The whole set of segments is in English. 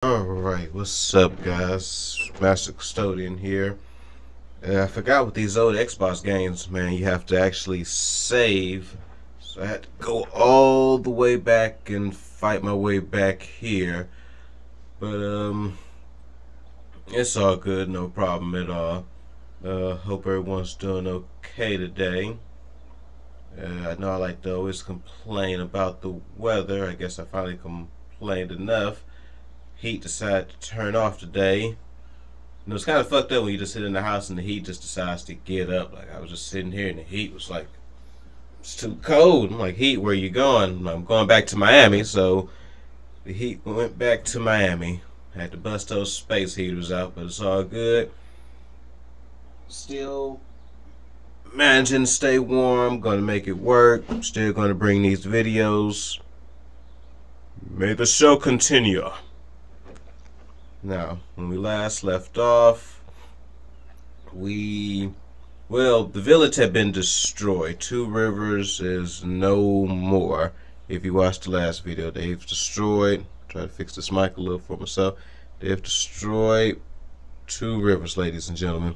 Alright, what's up guys? Master Custodian here. I forgot with these old Xbox games, man, you have to actually save. So I had to go all the way back and fight my way back here. But it's all good, no problem at all. Hope everyone's doing okay today. I know I like to always complain about the weather. I guess I finally complained enough. Heat decided to turn off today. And it was kind of fucked up when you just sit in the house and the heat just decides to get up. Like, I was just sitting here and the heat was like, it's too cold. I'm like, heat, where you going? I'm going back to Miami, so the heat went back to Miami. I had to bust those space heaters out, but it's all good. Still managing to stay warm, gonna make it work. Still gonna bring these videos. May the show continue. Now, when we last left off, the village had been destroyed. Two Rivers is no more. If you watched the last video, they've destroyed, try to fix this mic a little for myself, they've destroyed Two Rivers, ladies and gentlemen.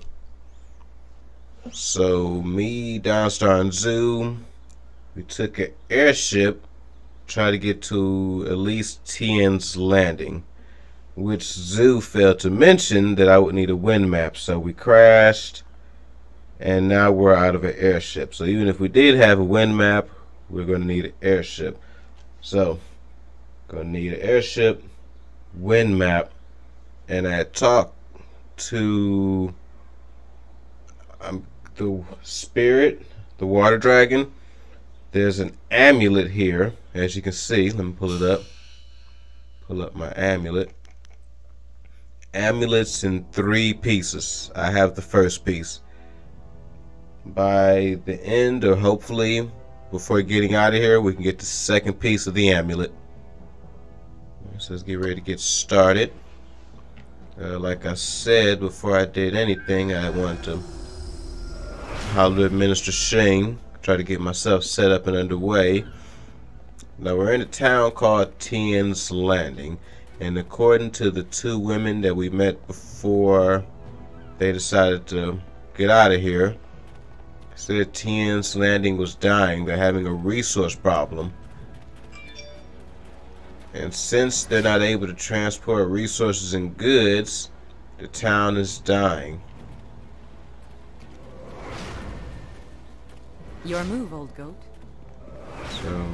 So, me, Downstar, and Zoo, we took an airship, tried to get to at least Tien's landing, which Zoo failed to mention that I would need a wind map. So we crashed, and now we're out of an airship. So even if we did have a wind map, we're going to need an airship. So, going to need an airship, wind map, and I talked to the spirit, the water dragon. There's an amulet here, as you can see. Let me pull it up. Pull up my amulet. Amulets in 3 pieces. I have the first piece. By the end, or hopefully before getting out of here, we can get the second piece of the amulet. So let's get ready to get started. Like I said, before I did anything, I wanted to holler at Minister Shane, try to get myself set up and underway. Now we're in a town called Tien's Landing. And according to the 2 women that we met before they decided to get out of here, said Tien's Landing was dying. They're having a resource problem. And since they're not able to transport resources and goods, the town is dying. Your move, old goat. So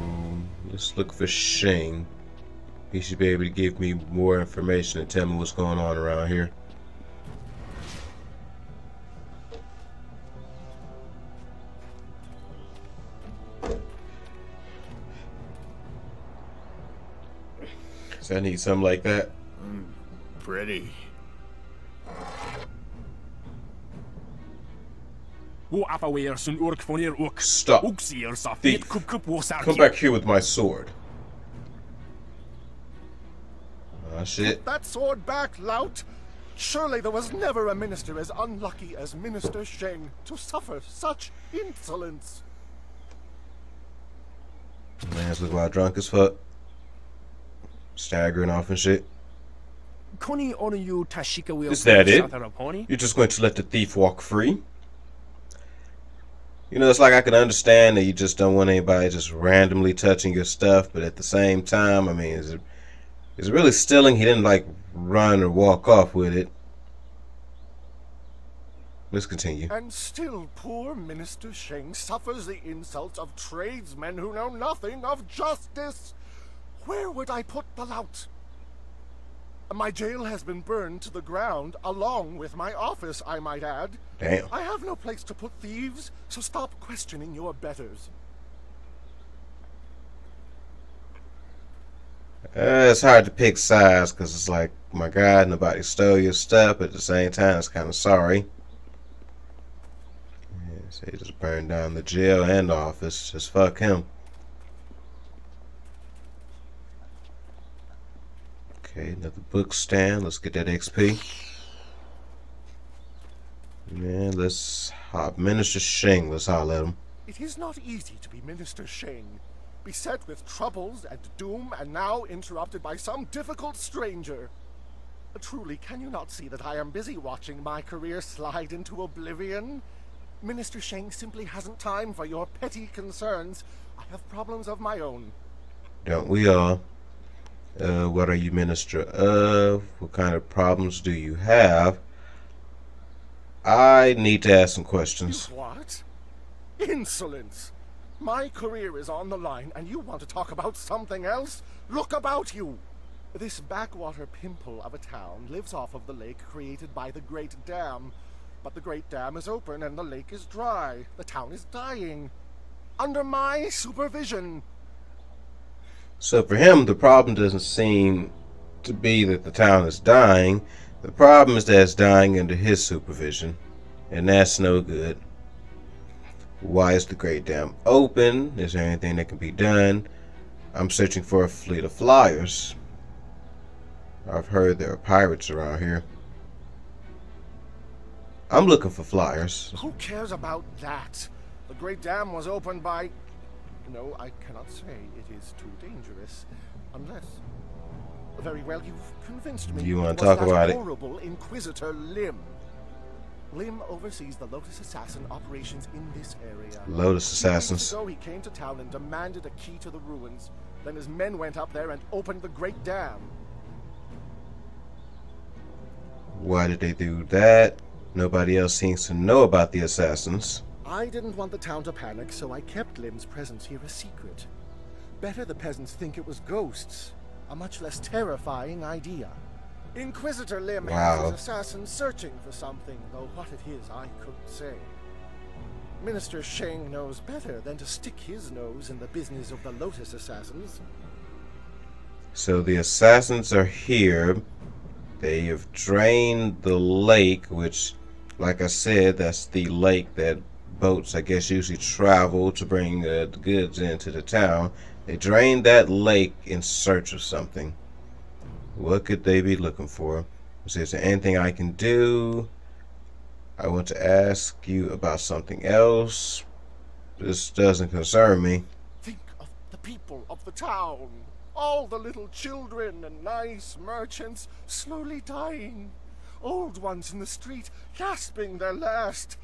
let's look for Shane. He should be able to give me more information and tell me what's going on around here. So I need something like that. Pretty. Stop. Thief. Come back here with my sword. Oh shit. Put that sword back, lout! Surely there was never a minister as unlucky as Minister Sheng to suffer such insolence. Man's look wild drunk as fuck. Staggering off and shit. Is that it? You're just going to let the thief walk free? You know, it's like I can understand that you just don't want anybody just randomly touching your stuff, but at the same time, I mean, is it really stealing? He didn't like run or walk off with it. Let's continue. And still poor Minister Sheng suffers the insults of tradesmen who know nothing of justice. Where would I put the lout? My jail has been burned to the ground, along with my office, I might add. Damn. I have no place to put thieves, so stop questioning your betters. It's hard to pick sides because it's like, my God, nobody stole your stuff, but at the same time, it's kind of sorry. Yeah, so he just burned down the jail and the office. Just fuck him. Okay, another book stand. Let's get that XP. Man, let's hop. Minister Sheng, let's holler at him. It is not easy to be Minister Sheng. beset with troubles and doom, and now interrupted by some difficult stranger. Truly, can you not see that I am busy watching my career slide into oblivion? Minister Sheng simply hasn't time for your petty concerns. I have problems of my own. Don't we all? What are you minister of? What kind of problems do you have? I need to ask some questions. You what? Insolence! My career is on the line, and you want to talk about something else? Look about you! This backwater pimple of a town lives off of the lake created by the Great Dam. But the Great Dam is open and the lake is dry. The town is dying. Under my supervision. So for him, the problem doesn't seem to be that the town is dying. The problem is that it's dying under his supervision. And that's no good. Why is the Great Dam open? Is there anything that can be done? I'm searching for a fleet of flyers. I've heard there are pirates around here. I'm looking for flyers. Who cares about that? The Great Dam was opened by... No, I cannot say. It is too dangerous. Unless... Very well, you've convinced me. You want to talk about it? Horrible Inquisitor Lim. Lim oversees the Lotus Assassin operations in this area. Lotus Assassins. So he came to town and demanded a key to the ruins. Then his men went up there and opened the Great Dam. Why did they do that? Nobody else seems to know about the assassins. I didn't want the town to panic, so I kept Lim's presence here a secret. Better the peasants think it was ghosts. A much less terrifying idea. Inquisitor Lim has his assassins searching for something, though what it is I couldn't say. Minister Sheng knows better than to stick his nose in the business of the Lotus Assassins. So the assassins are here. They have drained the lake, which, like I said, that's the lake that boats, I guess, usually travel to bring the goods into the town. They drained that lake in search of something. What could they be looking for? Is there anything I can do? I want to ask you about something else. This doesn't concern me. Think of the people of the town. All the little children and nice merchants slowly dying. Old ones in the street gasping their last.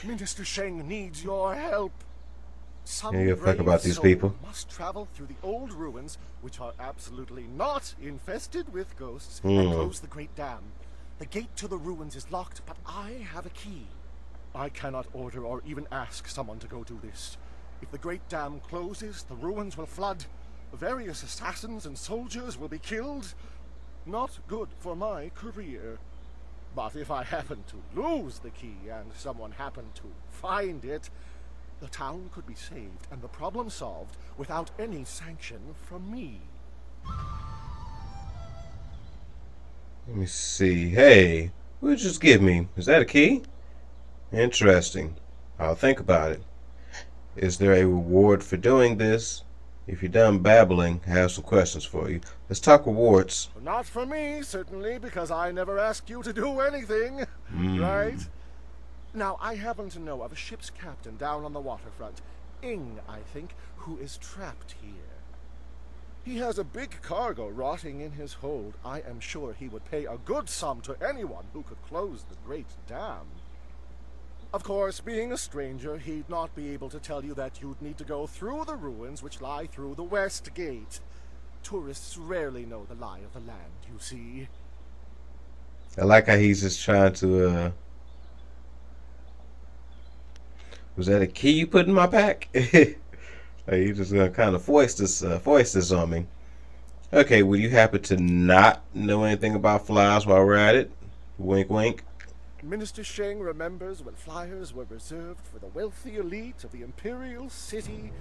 Minister Sheng needs your help. Some you brave about these soul people. must travel through the old ruins, which are absolutely not infested with ghosts, and close the Great Dam. The gate to the ruins is locked, but I have a key. I cannot order or even ask someone to go do this. If the Great Dam closes, the ruins will flood. Various assassins and soldiers will be killed. Not good for my career. But if I happen to lose the key and someone happened to find it, the town could be saved and the problem solved without any sanction from me. Let me see. Hey, what did you just give me? Is that a key? Interesting. I'll think about it. Is there a reward for doing this? If you're done babbling, I have some questions for you. Let's talk rewards. Not for me, certainly, because I never asked you to do anything, right? Now, I happen to know of a ship's captain down on the waterfront, Ing, I think, who is trapped here. He has a big cargo rotting in his hold. I am sure he would pay a good sum to anyone who could close the Great Dam. Of course, being a stranger, he'd not be able to tell you that you'd need to go through the ruins which lie through the West Gate. Tourists rarely know the lie of the land, you see. I like how he's just trying to, Was that a key you put in my pack? Like, you just gonna kind of foist this on me. Okay, will you happen to not know anything about flies while we're at it? Wink, wink. Minister Sheng remembers when flyers were reserved for the wealthy elite of the Imperial City.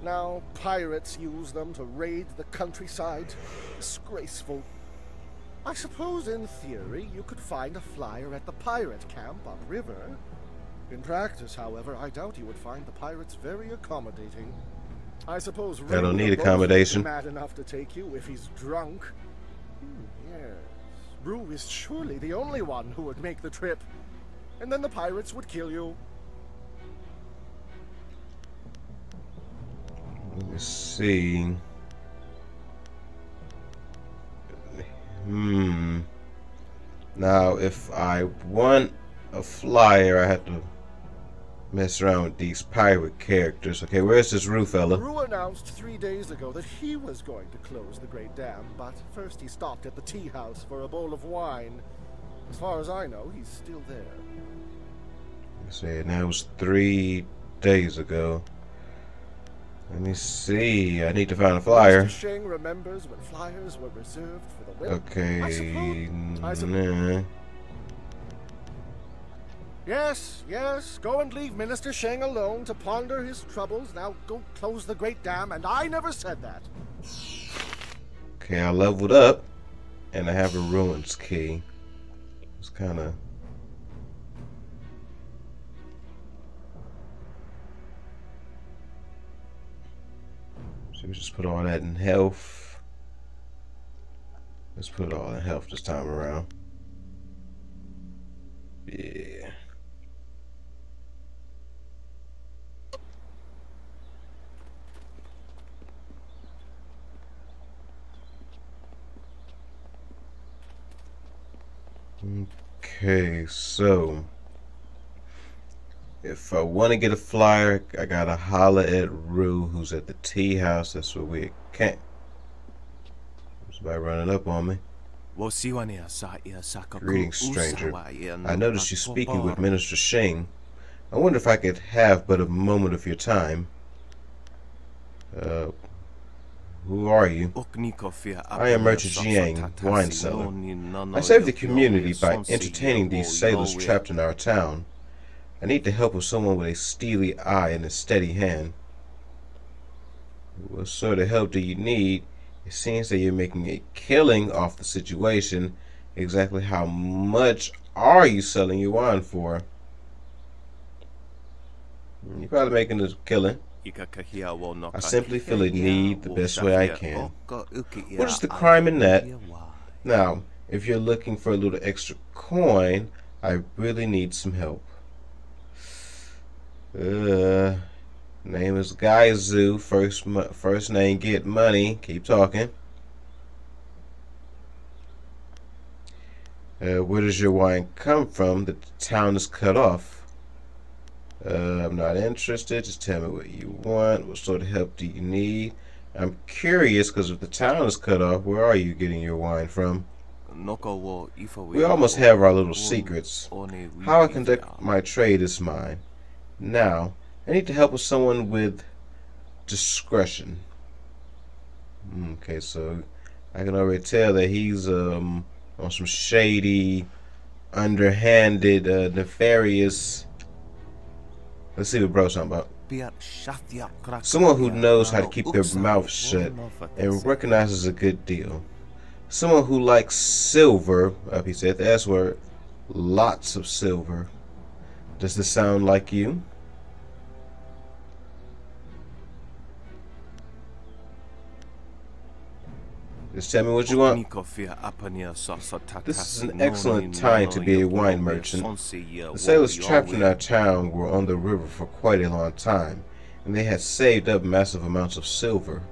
Now pirates use them to raid the countryside. Disgraceful. I suppose in theory you could find a flyer at the pirate camp upriver. In practice, however, I doubt you would find the pirates very accommodating. I suppose I don't need accommodation. Rue is mad enough to take you if he's drunk. Yes. Rue is surely the only one who would make the trip. And then the pirates would kill you. Let me see. Now, if I want a flyer, I have to mess around with these pirate characters. Okay, where's this Rue fella? Rue announced 3 days ago that he was going to close the Great Dam, but first he stopped at the tea house for a bowl of wine. As far as I know, he's still there. Let's see, and that was 3 days ago. Let me see. I need to find a flyer. Mr. Sheng remembers when flyers were reserved for the women. Okay, I suppose. nah. Yes, go and leave Minister Sheng alone to ponder his troubles. Now go close the Great Dam, and I never said that. Okay, I leveled up, and I have a ruins key. It's kind of... So we just put all that in health. Let's put it all in health this time around. Yeah. Okay, so if I want to get a flyer, I gotta holler at Rue, who's at the tea house. That's where we can't. Somebody running up on me. Greetings, stranger. I noticed you speaking with Minister Sheng. I wonder if I could have but a moment of your time. Who are you? I am Merchant Jiang, wine seller. I serve the community by entertaining these sailors trapped in our town. I need the help of someone with a steely eye and a steady hand. What sort of help do you need? It seems that you're making a killing off the situation. Exactly how much are you selling your wine for? You're probably making a killing. I simply feel a need the best way I can. What is the crime in that? Now, if you're looking for a little extra coin, I really need some help. Name is Gaizu. First name get money. Keep talking. Where does your wine come from? The town is cut off. I'm not interested. Just tell me what you want. What sort of help do you need? I'm curious because if the town is cut off, where are you getting your wine from? We almost have our little secrets. How I conduct my trade is mine. Now, I need to help with someone with discretion. Okay, so I can already tell that he's on some shady, underhanded, nefarious. Let's see what bro's talking about. Someone who knows how to keep their mouth shut and recognizes a good deal. Someone who likes silver, he said the S word, lots of silver. Does this sound like you? Just tell me what you want. This is an excellent time to be a wine merchant. The sailors trapped in our town were on the river for quite a long time, and they had saved up massive amounts of silver.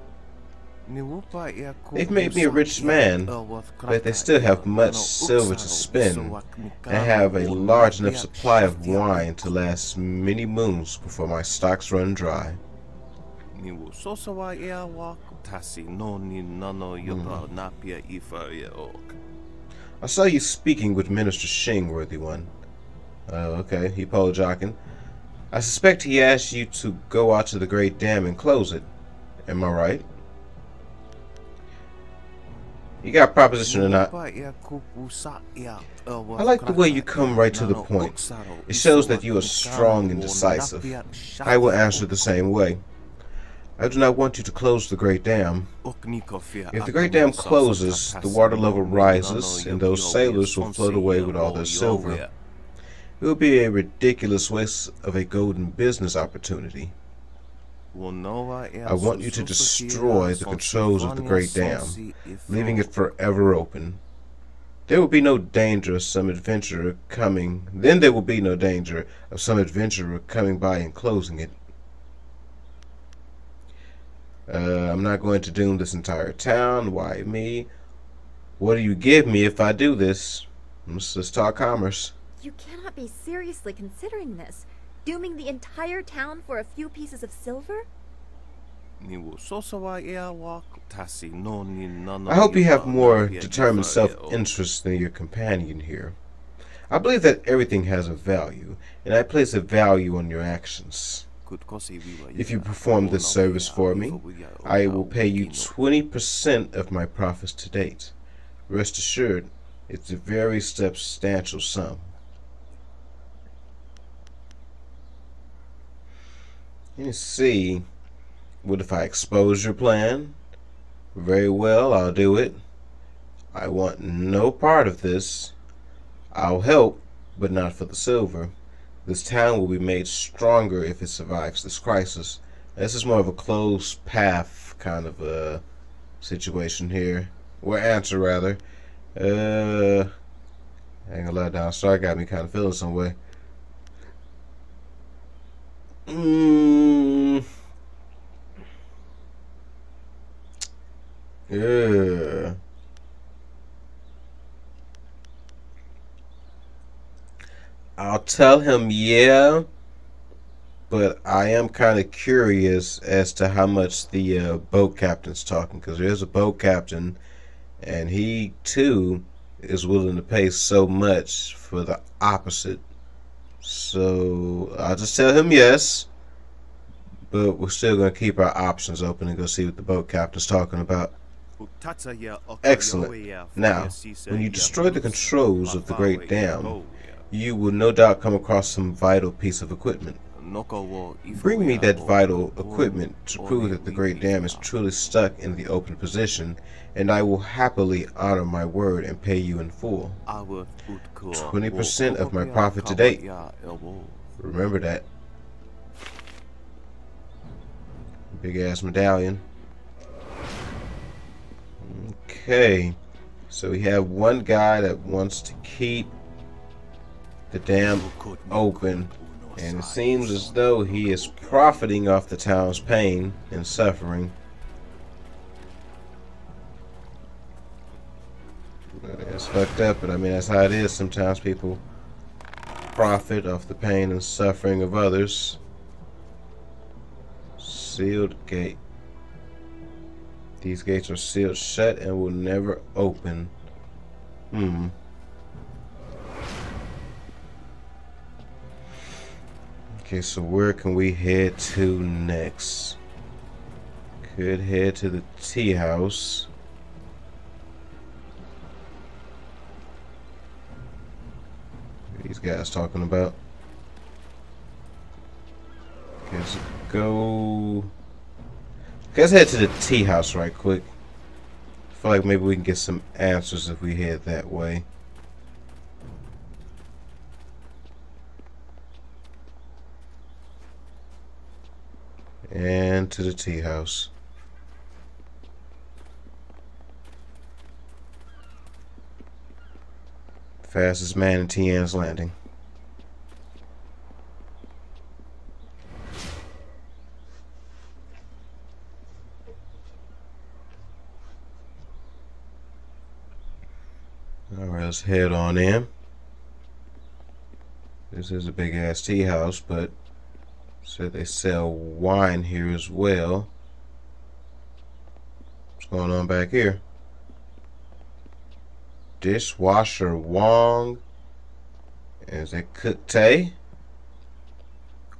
They've made me a rich man, but they still have much silver to spend, and have a large enough supply of wine to last many moons before my stocks run dry. I saw you speaking with Minister Sheng, worthy one. Okay, he apologizing. I suspect he asked you to go out to the Great Dam and close it. Am I right? You got a proposition or not? I like the way you come right to the point. It shows that you are strong and decisive. I will answer the same way. I do not want you to close the Great Dam. If the Great Dam closes, the water level rises, and those sailors will float away with all their silver. It will be a ridiculous waste of a golden business opportunity. I want you to destroy the controls of the Great Dam, leaving it forever open. There will be no danger of some adventurer coming. Then there will be no danger of some adventurer coming by and closing it. I'm not going to doom this entire town. Why me? What do you give me if I do this? Let's talk commerce. You cannot be seriously considering this. Dooming the entire town for a few pieces of silver? I hope you have more determined self-interest than your companion here. I believe that everything has a value, and I place a value on your actions. If you perform this service for me, I will pay you 20% of my profits to date. Rest assured, it's a very substantial sum. Let's see. What if I expose your plan? Very well, I'll do it. I want no part of this. I'll help, but not for the silver. This town will be made stronger if it survives this crisis. This is more of a closed path kind of a situation here. Or answer, rather. I ain't gonna lie, down. Sorry, got me kind of feeling some way. Yeah. I'll tell him yeah, but I am kind of curious as to how much the boat captain's talking, because there's a boat captain and he too is willing to pay so much for the opposite. So I'll just tell him yes, but we're still going to keep our options open and go see what the boat captain's talking about. Excellent. Now, when you destroy the controls of the Great Dam, you will no doubt come across some vital piece of equipment. Bring me that vital equipment to prove that the Great Dam is truly stuck in the open position, and I will happily honor my word and pay you in full. 20% of my profit to date. Remember that. Big ass medallion. Okay, so we have one guy that wants to keep the dam open, and it seems as though he is profiting off the town's pain and suffering. It's fucked up, but I mean that's how it is. Sometimes people profit off the pain and suffering of others. Sealed gate. These gates are sealed shut and will never open. Okay, so where can we head to next? Could head to the tea house. What are these guys talking about? Okay, let's go. Let's head to the tea house right quick. I feel like maybe we can get some answers if we head that way. And to the tea house. Fastest man in Tien's Landing. Alright, let's head on in. This is a big ass tea house, but said they sell wine here as well. What's going on back here? Dishwasher Wong. Is that Cook Tay?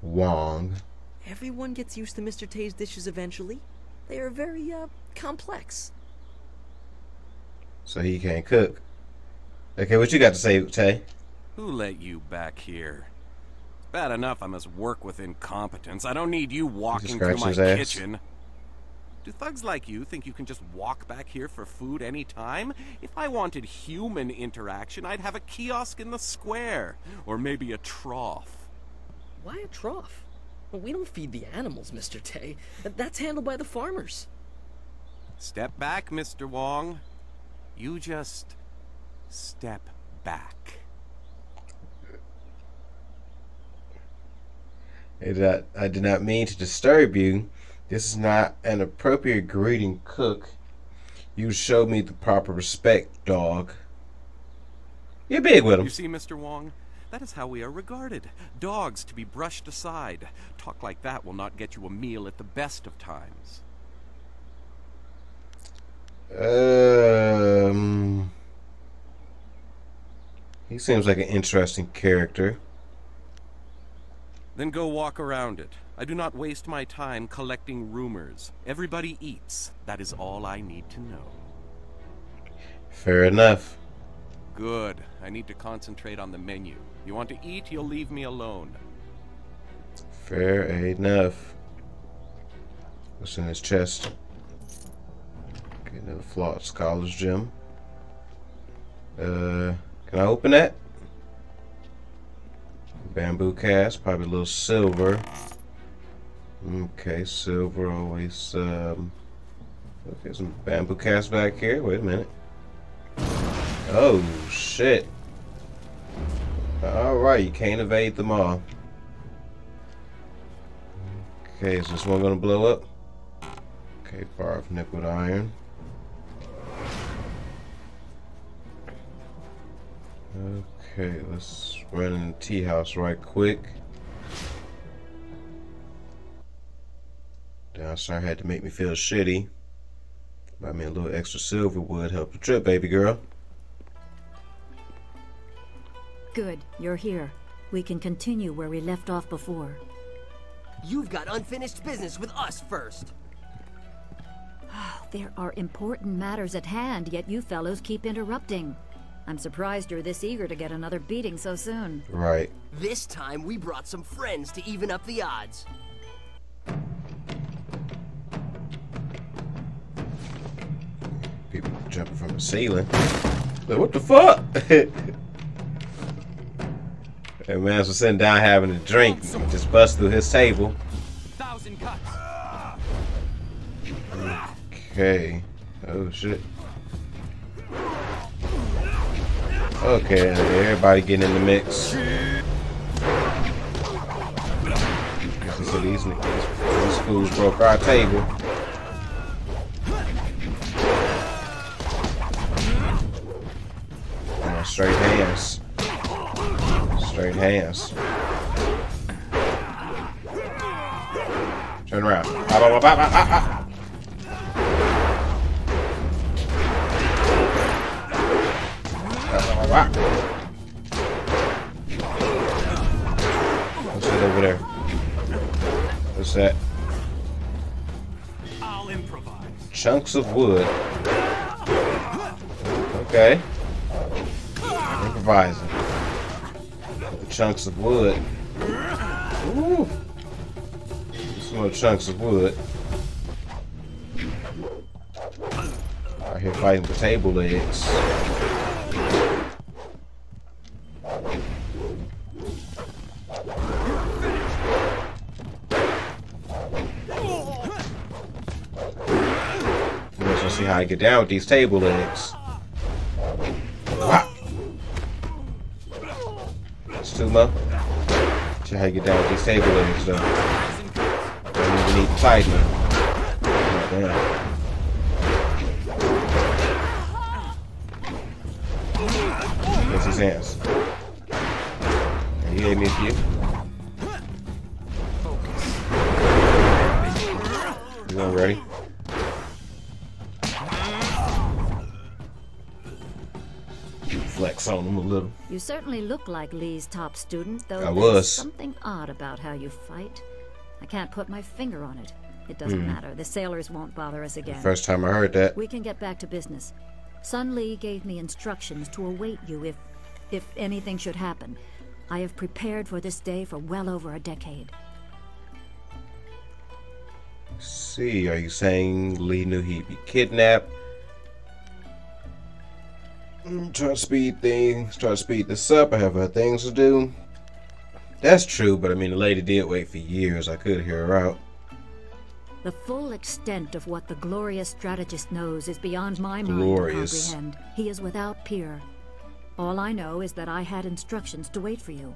Wong. Everyone gets used to Mr. Tay's dishes eventually. They are very, complex. So he can't cook. Okay, what you got to say, Tay? Who let you back here? Bad enough I must work with incompetence. I don't need you walking through my kitchen. Do thugs like you think you can just walk back here for food any time? If I wanted human interaction, I'd have a kiosk in the square. Or maybe a trough. Why a trough? Well, we don't feed the animals, Mr. Tay. That's handled by the farmers. Step back, Mr. Wong. You just step back. I did not mean to disturb you. This is not an appropriate greeting, cook. You showed me the proper respect, dog. You're big with him. You see, Mr. Wong? That is how we are regarded. Dogs to be brushed aside. Talk like that will not get you a meal at the best of times. He seems like an interesting character. Then go walk around it. I do not waste my time collecting rumors. Everybody eats. That is all I need to know. Fair enough. Good. I need to concentrate on the menu. You want to eat, you'll leave me alone. Fair enough. What's in his chest? Okay, another flawed scholar's gem. Can I open that? Bamboo cast, probably a little silver. Okay, silver always. Okay, some bamboo cast back here. Wait a minute. Oh shit! All right, you can't evade them all. Okay, is this one gonna blow up? Okay, bar of nickel iron. Okay, let's run in the tea house right quick. Downside had to make me feel shitty. Buy me a little extra silver would help the trip, baby girl. Good, you're here. We can continue where we left off before. You've got unfinished business with us first. There are important matters at hand, yet you fellows keep interrupting. I'm surprised you're this eager to get another beating so soon. Right. This time we brought some friends to even up the odds. People jumping from the ceiling. Like, what the fuck? That man's was sitting down having a drink, just bust through his table. 1,000 cuts. Okay. Oh shit. Okay, everybody getting in the mix. So these fools broke our table. Straight hands. Straight hands. Turn around. What's that over there? What's that? I'll improvise. Chunks of wood. Okay. Improvising. The chunks of wood. Ooh. Some more chunks of wood. Out here fighting for table legs. Let's see how I get down with these table legs. Wow. Sumo. See how you get down with these table legs though. Don't even need to tighten them. Oh, damn. Where's his hands? He gave me a few. You all ready? Flex on him a little. You certainly look like Lee's top student, though there's something odd about how you fight. I can't put my finger on it. It doesn't matter. The sailors won't bother us again. First time I heard that. We can get back to business. Sun Lee gave me instructions to await you if anything should happen. I have prepared for this day for well over a decade. See, are you saying Lee knew he'd be kidnapped? Try to speed things, try to speed this up. I have other things to do. That's true, but I mean, the lady did wait for years. I could hear her out. The full extent of what the glorious strategist knows is beyond my mind to comprehend. He is without peer. All I know is that I had instructions to wait for you.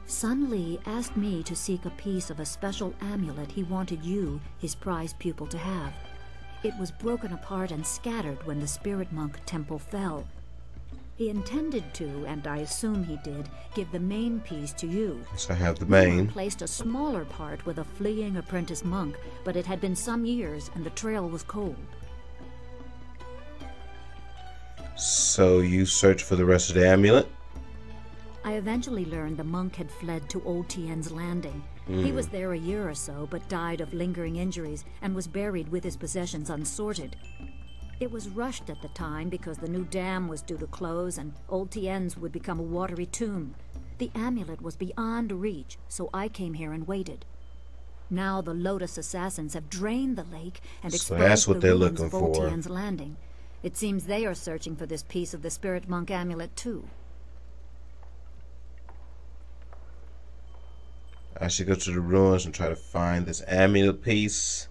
Sun Lee asked me to seek a piece of a special amulet he wanted you, his prized pupil, to have. It was broken apart and scattered when the spirit monk temple fell. He intended to, and I assume he did, give the main piece to you. So I have the main. He replaced a smaller part with a fleeing apprentice monk, but it had been some years and the trail was cold. So you search for the rest of the amulet? I eventually learned the monk had fled to Old Tien's landing. He was there a year or so, but died of lingering injuries and was buried with his possessions unsorted. It was rushed at the time because the new dam was due to close and Old Tien's would become a watery tomb. The amulet was beyond reach, so I came here and waited. Now the Lotus assassins have drained the lake and exposed the ruins of Old Tien's landing. It seems they are searching for this piece of the spirit monk amulet too. I should go to the ruins and try to find this amulet piece.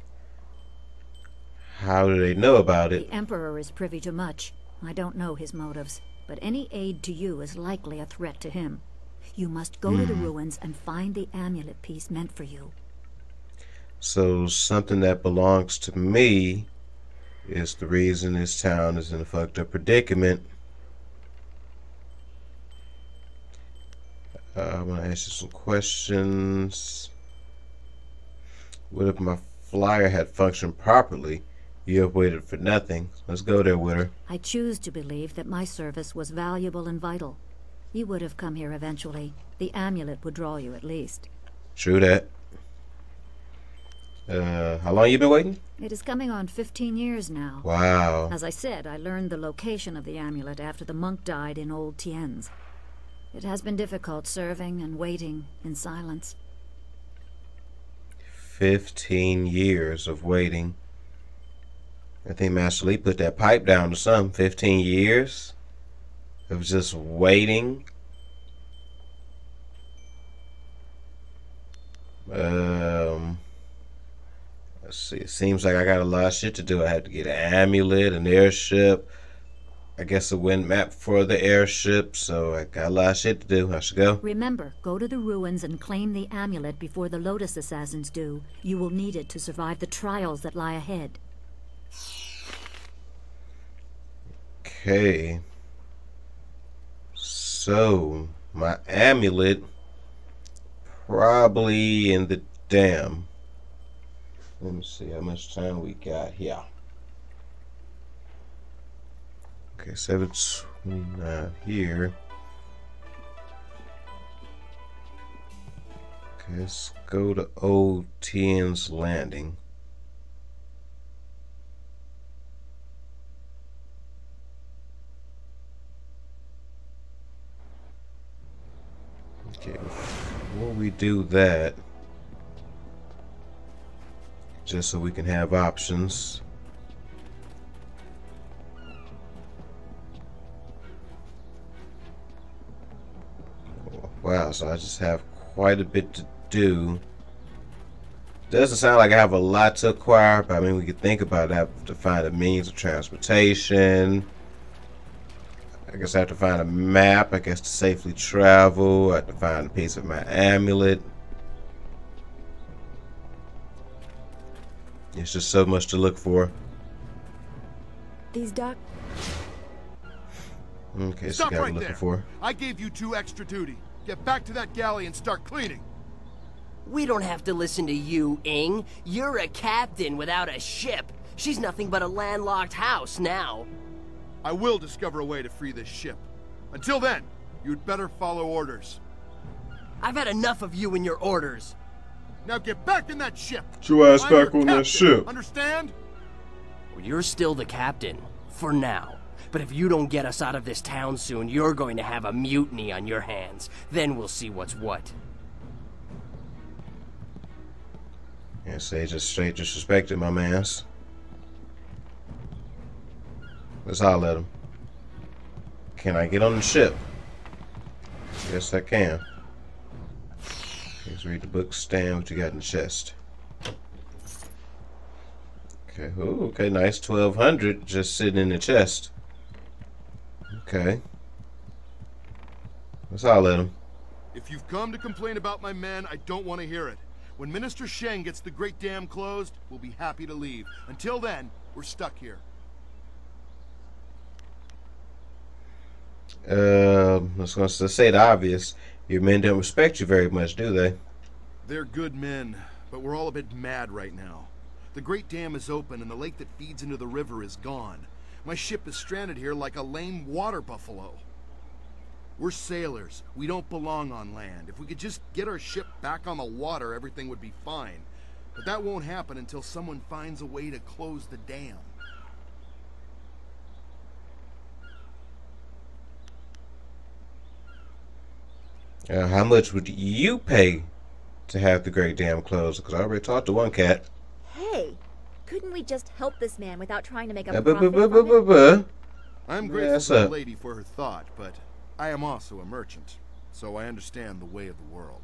How do they know about it? The Emperor is privy to much. I don't know his motives, but any aid to you is likely a threat to him. You must go to the ruins and find the amulet piece meant for you. So something that belongs to me is the reason this town is in a fucked up predicament. I'm gonna ask you some questions. What if my flyer had functioned properly? You have waited for nothing. Let's go there with her. I choose to believe that my service was valuable and vital. You would have come here eventually. The amulet would draw you at least. True that. How long you been waiting? It is coming on 15 years now. Wow. As I said, I learned the location of the amulet after the monk died in Old Tien's. It has been difficult serving and waiting in silence. 15 years of waiting. I think Master Lee put that pipe down to something. 15 years of just waiting. Let's see. It seems like I got a lot of shit to do. I had to get an amulet, an airship. I guess a wind map for the airship, so I got a lot of shit to do. I should go. Remember, go to the ruins and claim the amulet before the Lotus assassins do. You will need it to survive the trials that lie ahead. Okay. So, my amulet probably in the dam. Let me see how much time we got here. Okay, 7:29 here. Okay, let's go to Old Tien's landing. Okay, before we do that, just so we can have options. Wow, so I just have quite a bit to do. Doesn't sound like I have a lot to acquire, but I mean, we could think about it. I have to find a means of transportation. I guess I have to find a map, I guess, to safely travel. I have to find a piece of my amulet. It's just so much to look for. These doc... Okay, so Stop got right looking there. for. I gave you 2 extra duty. Get back to that galley and start cleaning. We don't have to listen to you, Ing. You're a captain without a ship. She's nothing but a landlocked house now. I will discover a way to free this ship. Until then, you'd better follow orders. I've had enough of you and your orders. Now get back in that ship. Get your ass I'm back your on that captain, ship. Understand? Well, you're still the captain. For now. But if you don't get us out of this town soon, you're going to have a mutiny on your hands. Then we'll see what's what. Yeah, say just straight disrespected my mans. Let's holler at him. Can I get on the ship? Yes, I can. Let's read the book. Stand what you got in the chest. Okay, ooh, okay, nice. 1,200 just sitting in the chest. Okay. Let's holler at him. If you've come to complain about my men, I don't want to hear it. When Minister Sheng gets the Great Dam closed, we'll be happy to leave. Until then, we're stuck here. was going to say the obvious. Your men don't respect you very much, do they? They're good men, but we're all a bit mad right now. The Great Dam is open and the lake that feeds into the river is gone. My ship is stranded here like a lame water buffalo. We're sailors. We don't belong on land. If we could just get our ship back on the water, everything would be fine. But that won't happen until someone finds a way to close the dam. How much would you pay to have the Great Dam closed? Because I already talked to one cat. Hey, couldn't we just help this man without trying to make a profit from it? I'm grateful to the lady for her thought, but I am also a merchant, so I understand the way of the world.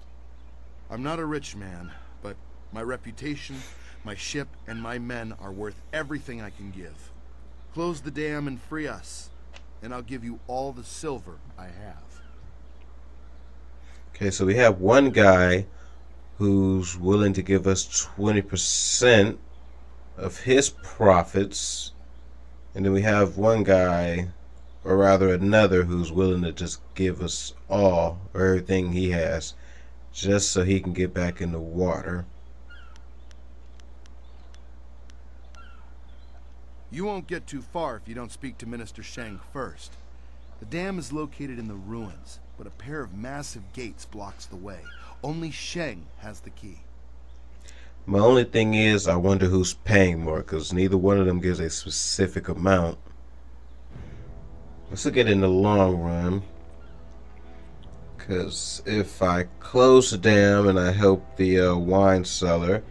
I'm not a rich man, but my reputation, my ship, and my men are worth everything I can give. Close the dam and free us, and I'll give you all the silver I have. Okay, so we have one guy who's willing to give us 20% of his profits, and then we have one guy, or rather another, who's willing to just give us all, or everything he has, just so he can get back in the water. You won't get too far if you don't speak to Minister Sheng first. The dam is located in the ruins, but a pair of massive gates blocks the way. Only Sheng has the key. My only thing is, I wonder who's paying more, because neither one of them gives a specific amount. Let's look at it in the long run. Because if I close the dam and I help the wine cellar,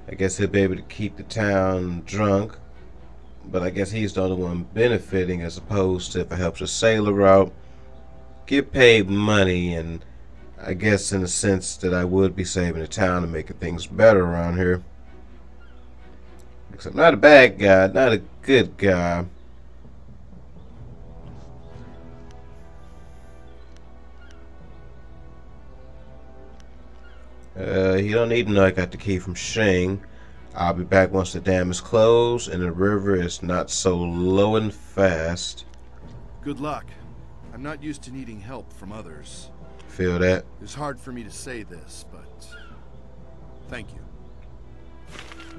I guess he'll be able to keep the town drunk. But I guess he's the only one benefiting, as opposed to if I help the sailor out, get paid money, and I guess in the sense that I would be saving the town and making things better around here. Because I'm not a bad guy, not a good guy. You don't need to know I got the key from Sheng. I'll be back once the dam is closed and the river is not so low and fast. Good luck. I'm not used to needing help from others. Feel that? It's hard for me to say this, but thank you.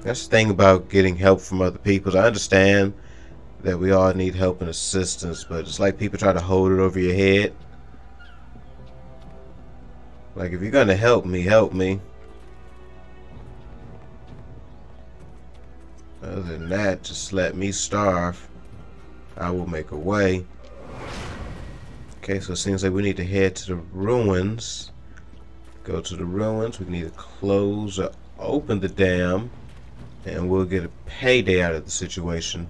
That's the thing about getting help from other people. I understand that we all need help and assistance, but it's like people try to hold it over your head. Like, if you're gonna help me, help me. Other than that, just let me starve. I will make a way. Okay, so it seems like we need to head to the ruins. Go to the ruins. We need to close or open the dam, and we'll get a payday out of the situation.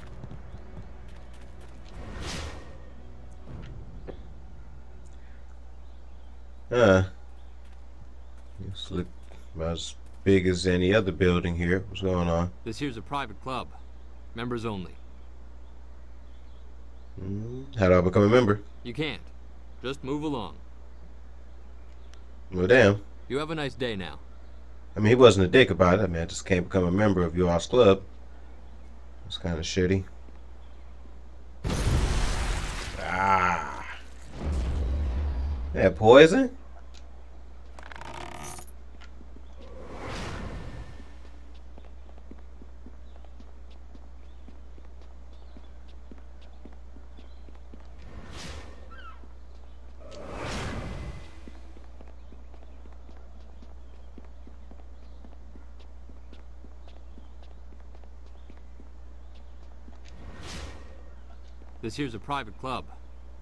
This looks about as big as any other building here. What's going on? This here's a private club. Members only. How do I become a member? You can't. Just move along. Well, damn. You have a nice day now. I mean, he wasn't a dick about it. I mean, I just can't become a member of your all's club. It's kind of shitty. Ah. That poison? This here's a private club.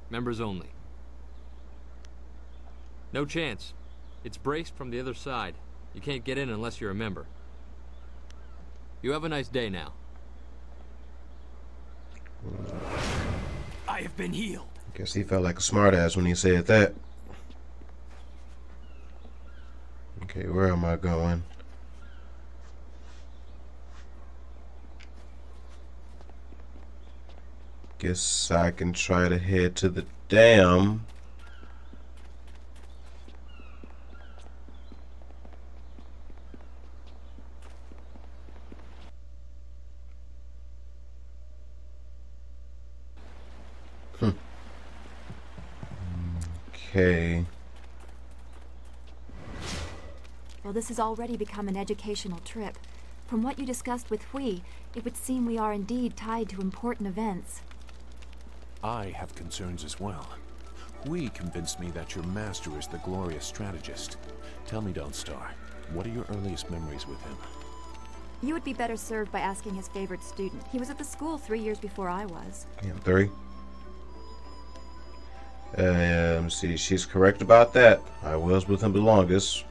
Members only. No chance. It's braced from the other side. You can't get in unless you're a member. You have a nice day now. I have been healed. Guess he felt like a smartass when he said that. Okay, where am I going? Guess I can try to head to the dam. Okay. Well, this has already become an educational trip. From what you discussed with Hui, it would seem we are indeed tied to important events. I have concerns as well. Hui convinced me that your master is the glorious strategist. Tell me, Dawnstar, what are your earliest memories with him? You would be better served by asking his favorite student. He was at the school 3 years before I was. Yeah, 3. Let me see. She's correct about that. I was with him the longest.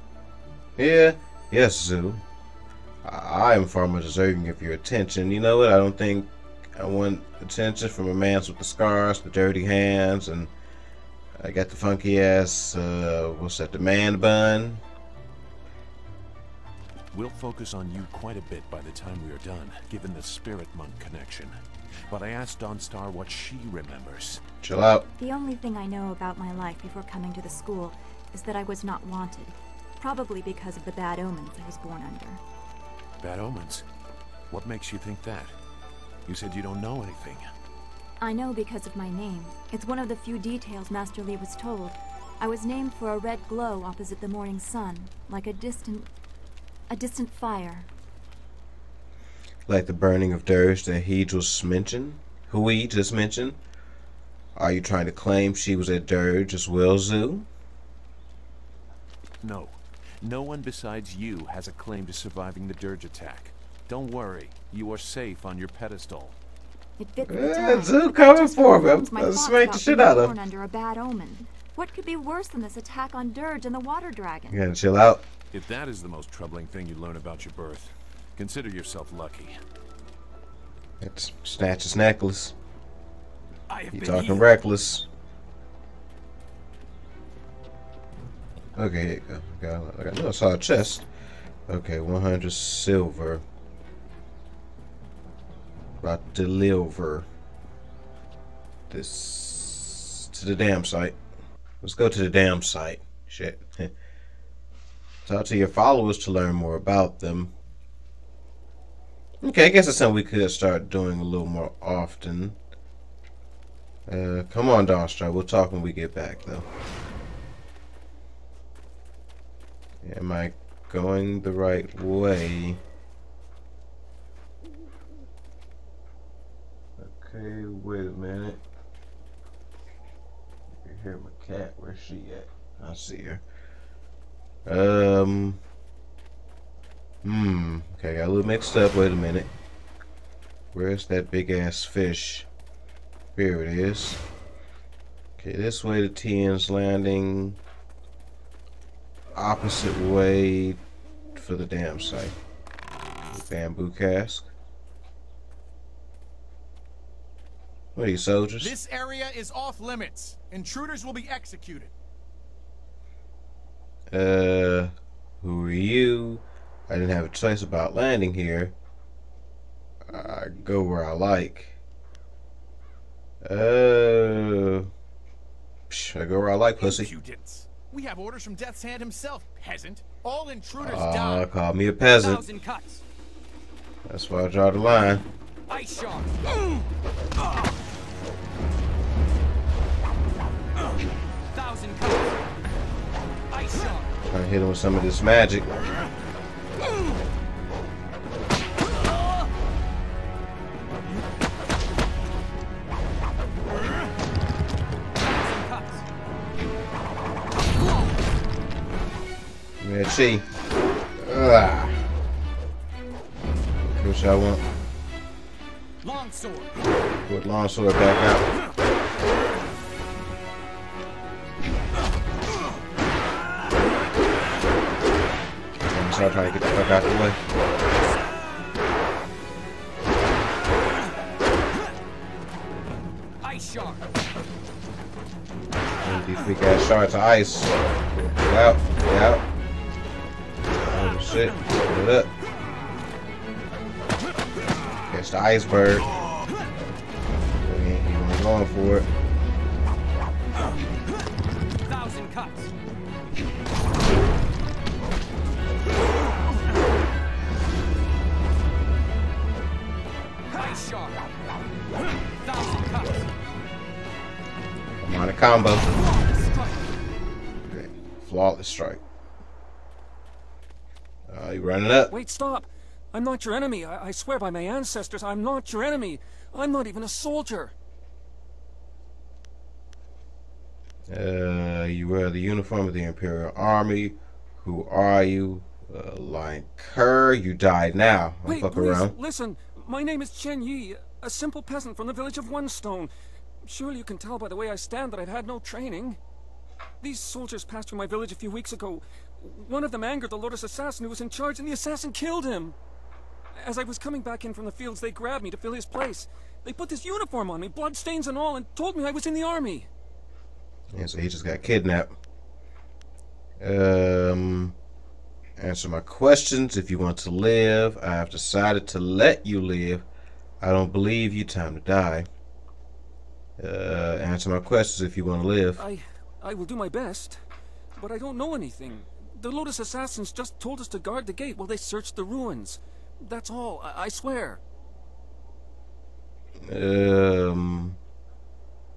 Yeah. Yes, Zoo. I am far more deserving of your attention. You know what? I don't think I want attention from a man with the scars, the dirty hands, and I got the funky ass, what's that, the man bun? We'll focus on you quite a bit by the time we are done, given the spirit monk connection. But I asked Dawnstar what she remembers. Chill out. The only thing I know about my life before coming to the school is that I was not wanted. Probably because of the bad omens I was born under. Bad omens? What makes you think that? You said you don't know anything. I know because of my name. It's one of the few details Master Li was told. I was named for a red glow opposite the morning sun, like a distant fire. Like the burning of dirge that he just mentioned? Hui just mentioned? Are you trying to claim she was at dirge as well, Zoo? No. No one besides you has a claim to surviving the dirge attack. Don't worry. You are safe on your pedestal. It fit the time. Zoo coming for me. Let's smack the shit out of him. Under a bad omen. What could be worse than this attack on Dirge and the water dragon? You gotta chill out. If that is the most troubling thing you learn about your birth, consider yourself lucky. Let's snatch his necklace. You talking reckless. Okay, here you go. I know I saw a chest. Okay, 100 silver. About to deliver this to the damn site. Let's go to the damn site. Shit. Talk to your followers to learn more about them. Okay, I guess it's something we could start doing a little more often. Come on, Dawnstar. We'll talk when we get back, though. Am I going the right way? Okay, wait a minute. You hear my cat? Where's she at? I see her. Okay, got a little mixed up. Wait a minute. Where's that big ass fish? Here it is. Okay, this way to Tien's landing. Opposite way for the damn site. Bamboo cask. What are you, soldiers? This area is off limits. Intruders will be executed. Who are you? I didn't have a choice about landing here. I go where I like. I go where I like, pussy. Impudence. We have orders from Death's Hand himself, peasant. All intruders die. Call me a peasant. 1,000 cuts. That's why I draw the line. Ice shot. 1,000 cuts. Ice shot. Trying to hit him with some of this magic. Yeah, she. Which I want. Longsword. Put longsword back out. I'm start trying to get the fuck out of the way. Ice shard. These big ass shards of ice. Get out. Get out. Oh shit. Put it up. Catch the iceberg. He wasn't going for it. 1,000 cuts. Ice shard. 1,000 cuts. I'm on a combo. Flawless strike. You running up? Wait, stop! I'm not your enemy. I swear by my ancestors, I'm not your enemy. I'm not even a soldier. You wear the uniform of the Imperial Army. Who are you? Lion Cur, you died now. Don't fuck around. Listen. My name is Tien, a simple peasant from the village of One Stone. Surely you can tell by the way I stand that I've had no training. These soldiers passed through my village a few weeks ago. One of them angered the Lotus assassin who was in charge, and the assassin killed him. As I was coming back in from the fields, they grabbed me to fill his place. They put this uniform on me, bloodstains and all, and told me I was in the army. Yeah, so he just got kidnapped. Answer my questions if you want to live. I have decided to let you live. I don't believe you. Time to die. Answer my questions if you want to live. I will do my best, but I don't know anything. The Lotus assassins just told us to guard the gate while they searched the ruins. That's all. I swear.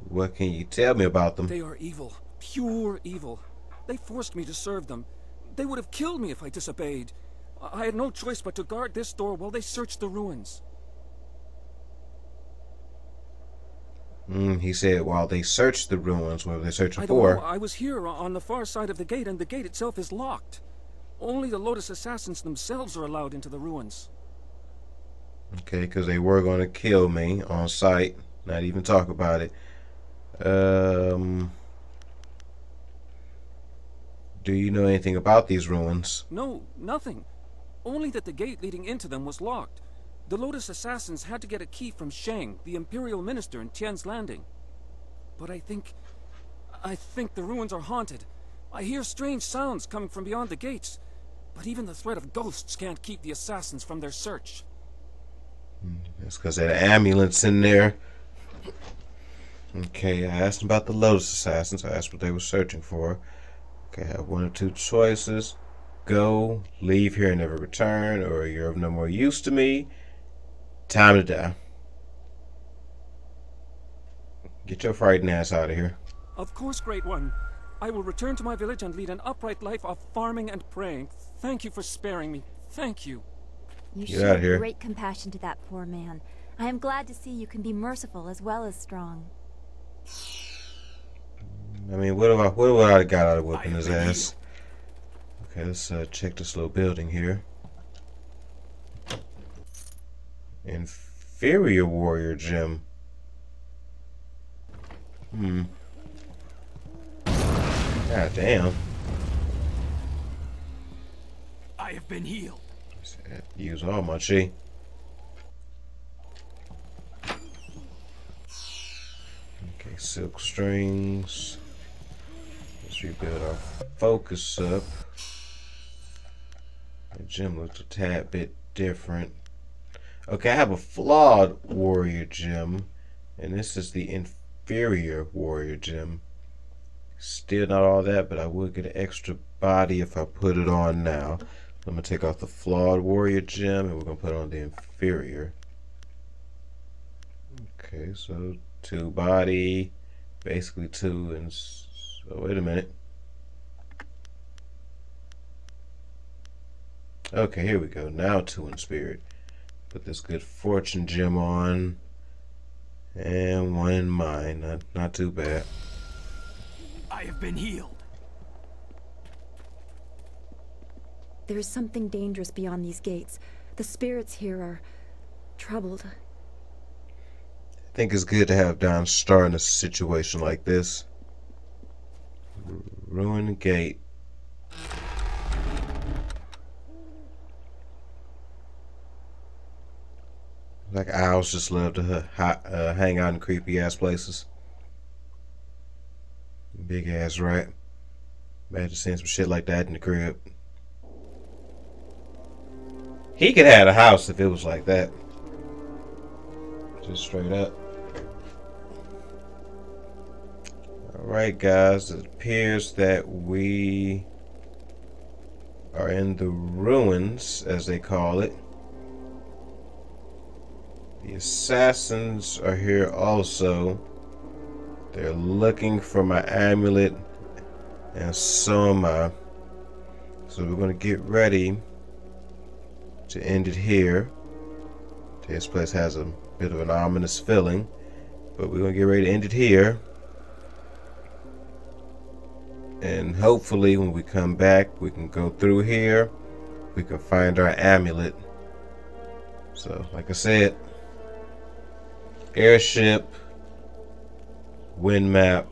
What can you tell me about them? They are evil. Pure evil. They forced me to serve them. They would have killed me if I disobeyed. I had no choice but to guard this door while they searched the ruins. He said while they searched the ruins. What were they searching for? I was here on the far side of the gate, and the gate itself is locked. Only the Lotus assassins themselves are allowed into the ruins. Okay, because they were going to kill me on sight. Not even talk about it. Do you know anything about these ruins? No, nothing. Only that the gate leading into them was locked. The Lotus assassins had to get a key from Shang, the Imperial Minister in Tien's Landing. But I think the ruins are haunted. I hear strange sounds coming from beyond the gates. But even the threat of ghosts can't keep the assassins from their search. That's because of the ambulance in there. Okay, I asked about the Lotus assassins. I asked what they were searching for. Okay, I have one of two choices. Go, leave here and never return, or you're of no more use to me. Time to die. Get your frightened ass out of here. Of course, Great One. I will return to my village and lead an upright life of farming and praying. Thank you for sparing me. Thank you. You showed great compassion to that poor man. I am glad to see you can be merciful as well as strong. I mean, what would I got out of whipping his ass? Okay, let's check this little building here. Inferior Warrior Gym. God damn. I have been healed. Use all my chi. Okay, silk strings. Let's rebuild our focus up. The gym looks a tad bit different. Okay, I have a flawed warrior gym, and this is the inferior warrior gym. Still not all that, but I will get an extra body if I put it on now. I'm going to take off the flawed warrior gym, and we're going to put on the inferior. Okay, so 2 body, basically 2, and so wait a minute. Okay, here we go. Now 2 in spirit. Put this good fortune gem on, and 1 in mind. Not too bad. I have been healed. There is something dangerous beyond these gates. The spirits here are troubled. I think it's good to have Don Star in a situation like this. Ruin the gate. Like owls just love to hang out in creepy ass places. Big ass rat. Imagine seeing some shit like that in the crib. He could have a house if it was like that. Just straight up. Alright guys, it appears that we are in the ruins, as they call it. The assassins are here also. They're looking for my amulet And so am I. So we're going to get ready to end it here. This place has a bit of an ominous feeling, but we're going to get ready to end it here. And hopefully when we come back, we can go through here. We can find our amulet. So, like I said, airship, wind map,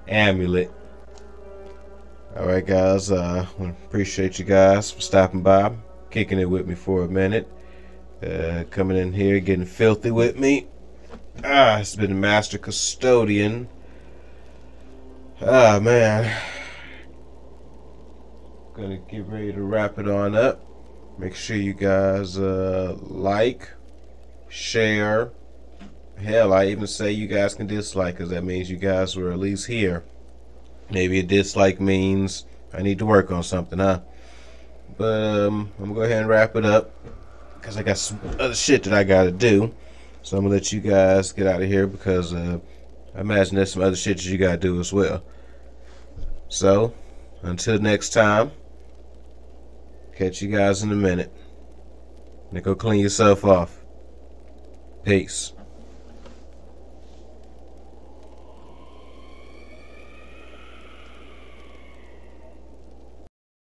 amulet. Alright guys, appreciate you guys for stopping by, kicking it with me for a minute, coming in here, getting filthy with me. It's been Master Custodian. Man, gonna get ready to wrap it on up. Make sure you guys like, share. Hell, I even say you guys can dislike, because that means you guys were at least here. Maybe a dislike means I need to work on something, huh? But I'm gonna go ahead and wrap it up, because I got some other shit that I gotta do. So I'm gonna let you guys get out of here, because I imagine there's some other shit that you gotta do as well. So until next time, catch you guys in a minute. Now go clean yourself off. Peace.